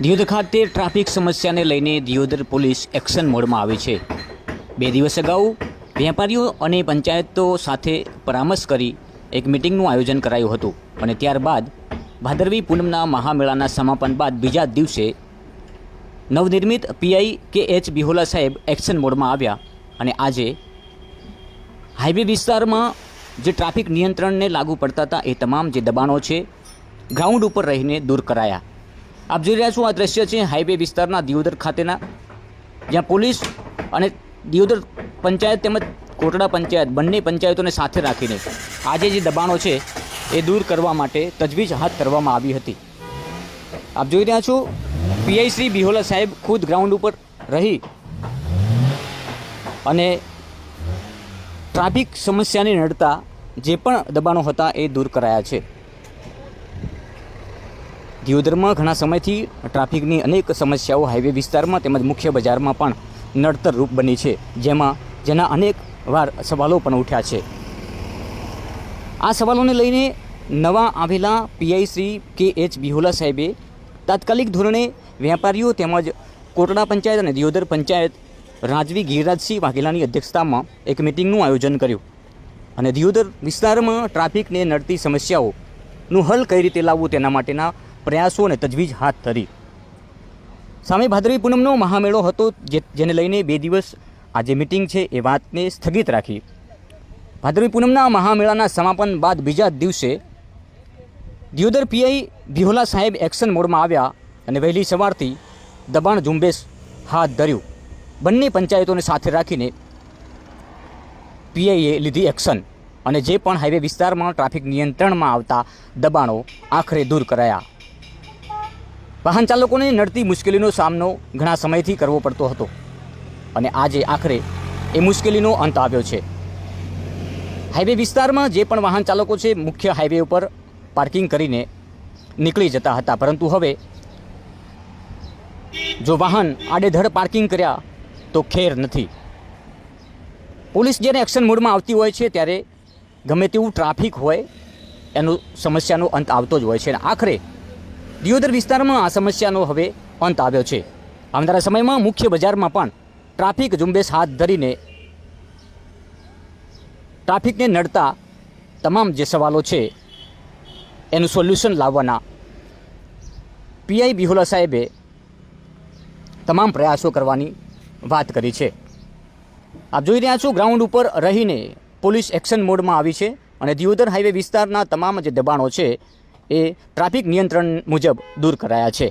દિયોદર ખાતે ટ્રાફિક સમસ્યાને લઈને દિયોદર પોલીસ એક્શન મોડમાં આવી છે। 2 દિવસ અગાઉ વેપારીઓ અને પંચાયતો સાથે પરામર્શ કરી એક મિટિંગનું આયોજન કરાયું હતું અને ત્યારબાદ ભાદરવી પૂનમના મહામેળાના સમાપન બાદ બીજા દિવસે નવનિર્મિત પીઆઈ કે.એચ. બિહોલા સાહેબ એક્શન મોડમાં આવ્યા અને આજે હાઈવે વિસ્તારમાં જે ટ્રાફિક નિયંત્રણને લાગુ પડતા હતા એ તમામ જે દબાણો છે ગ્રાઉન્ડ ઉપર રહીને દૂર કરાયા। આપ જોઈ રહ્યા છો આ દ્રશ્ય છે હાઈવે વિસ્તારના દિયોદર ખાતેના, જ્યાં પોલીસ અને દિયોદર પંચાયત તેમજ કોટડા પંચાયત બંને પંચાયતોને સાથે રાખીને આજે જે દબાણો છે એ દૂર કરવા માટે તજવીજ હાથ ધરવામાં આવી હતી। આપ જોઈ રહ્યા છો પીઆઈ શ્રી બિહોલા સાહેબ ખુદ ગ્રાઉન્ડ ઉપર રહી અને ટ્રાફિક સમસ્યાને નડતા જે પણ દબાણો હતા એ દૂર કરાયા છે। દિયોદરમાં ઘણા સમયથી ટ્રાફિકની અનેક સમસ્યાઓ હાઈવે વિસ્તારમાં તેમજ મુખ્ય બજારમાં પણ નડતર રૂપ બની છે, જેના અનેક વાર સવાલો પણ ઉઠ્યા છે। આ સવાલોને લઈને નવા આવેલા પીઆઈ શ્રી કે.એચ. બિહોલા સાહેબે તાત્કાલિક ધોરણે વેપારીઓ તેમજ કોટડા પંચાયત અને દિયોદર પંચાયત રાજવી ગિરિરાજસિંહ વાઘેલાની અધ્યક્ષતામાં એક મિટિંગનું આયોજન કર્યું અને દિયોદર વિસ્તારમાં ટ્રાફિકને નડતી સમસ્યાઓનું હલ કઈ રીતે લાવવું તેના માટેના પ્રયાસો અને તજવીજ હાથ ધરી। સામે ભાદરવી પૂનમનો મહામેળો હતો, જેને લઈને 2 દિવસ આ જે મિટિંગ છે એ વાતને સ્થગિત રાખી। ભાદરવી પૂનમના મહામેળાના સમાપન બાદ બીજા દિવસે દિયોદર પીઆઈ બિહોલા સાહેબ એક્શન મોડમાં આવ્યા અને વહેલી સવારથી દબાણ ઝુંબેશ હાથ ધર્યું। બંને પંચાયતોને સાથે રાખીને પીઆઈએ લીધી એક્શન અને જે પણ હાઈવે વિસ્તારમાં ટ્રાફિક નિયંત્રણમાં આવતા દબાણો આખરે દૂર કરાયા। વાહન ચાલકોને નડતી મુશ્કેલીનો સામનો ઘણા સમયથી કરવો પડતો હતો અને આજે આખરે એ મુશ્કેલીનો અંત આવ્યો છે। હાઈવે વિસ્તારમાં જે પણ વાહન ચાલકો છે મુખ્ય હાઈવે ઉપર પાર્કિંગ કરીને નીકળી જતા હતા, પરંતુ હવે જો વાહન આડેધડ પાર્કિંગ કર્યા તો ખેર નથી। પોલીસ જ્યારે એક્શન મોડમાં આવતી હોય છે ત્યારે ગમે તેવું ટ્રાફિક હોય એનો સમસ્યાનો અંત આવતો જ હોય છે અને આખરે દિયોદર વિસ્તારમાં આ સમસ્યાનો હવે અંત આવ્યો છે। આવનારા સમયમાં મુખ્ય બજારમાં પણ ટ્રાફિક ઝુંબેશ હાથ ધરીને ટ્રાફિકને નડતા તમામ જે સવાલો છે એનું સોલ્યુશન લાવવાના પીઆઈ બિહોલા સાહેબે તમામ પ્રયાસો કરવાની વાત કરી છે। આપ જોઈ રહ્યા છો ગ્રાઉન્ડ ઉપર રહીને પોલીસ એક્શન મોડમાં આવી છે અને દિયોદર હાઈવે વિસ્તારના તમામ જે દબાણો છે એ ટ્રાફિક નિયંત્રણ મુજબ દૂર કરાયા છે।